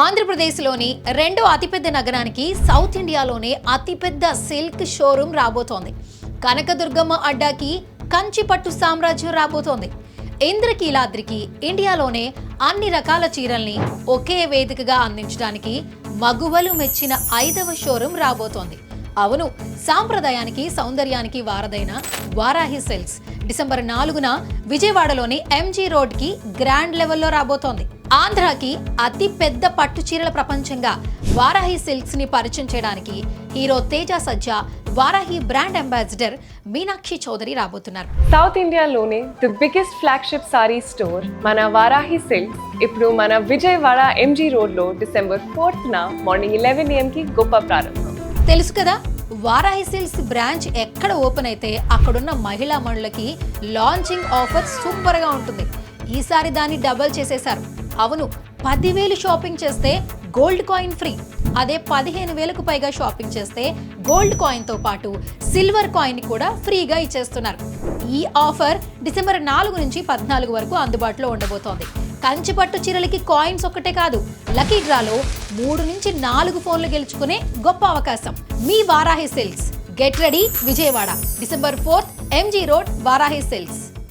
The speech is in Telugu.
ఆంధ్రప్రదేశ్లోని రెండో అతిపెద్ద నగరానికి సౌత్ ఇండియాలోనే అతిపెద్ద సిల్క్ షోరూమ్ రాబోతోంది. కనకదుర్గమ్మ అడ్డాకి కంచి పట్టు సామ్రాజ్యం రాబోతోంది. ఇంద్రకీలాద్రికి ఇండియాలోనే అన్ని రకాల చీరల్ని ఒకే వేదికగా అందించడానికి మగువలు మెచ్చిన 5వ షోరూమ్ రాబోతోంది. అవును, సాంప్రదాయానికి సౌందర్యానికి వారదైన వారాహి సిల్క్స్ డిసెంబర్ 4న విజయవాడలోని ఎంజీ రోడ్కి గ్రాండ్ లెవెల్లో రాబోతోంది. ఆంధ్రాకి అతి పెద్ద పట్టు చీరల ప్రపంచంగా వారాహి సిల్క్స్ ని పరిచయం చేయడానికి హీరో తేజ సజ్జా వారాహి బ్రాండ్ అంబాసిడర్ మీనాక్షి చౌదరి రాబోతున్నారు. సౌత్ ఇండియాలోనే the biggest flagship sorry store మన వారాహి సిల్క్స్ ఇప్పుడు మన విజయవాడ ఎంజీ రోడ్లో డిసెంబర్ 4న మార్నింగ్ 11 AM కి గొప్ప ప్రారంభం. తెలుసు కదా, వారాహి సిల్క్స్ బ్రాంచ్ ఎక్కడ ఓపెన్ అయితే అక్కడున్న మహిళా మణులకి లాంచింగ్ ఆఫర్ సూపర్ గా ఉంటుంది. ఈసారి దాన్ని డబుల్ చేసేశారు. అవును, 10,000 షాపింగ్ చేస్తే గోల్డ్ కాయిన్ ఫ్రీ. అదే 15,000కు పైగా షాపింగ్ చేస్తే గోల్డ్ కాయిన్ తో పాటు సిల్వర్ కాయిన్ కూడా ఫ్రీగా ఇచ్చేస్తున్నారు. ఈ ఆఫర్ డిసెంబర్ 4 నుంచి 14 వరకు అందుబాటులో ఉండబోతోంది. కంచిపట్టు చీరలకి కాయిన్స్ ఒక్కటే కాదు, లక్కీ డ్రాలో 3 నుంచి 4 ఫోన్లు గెలుచుకునే గొప్ప అవకాశం. మీ Varahi silks. Get ready Vijayawada, December 4th MG road Varahi silks.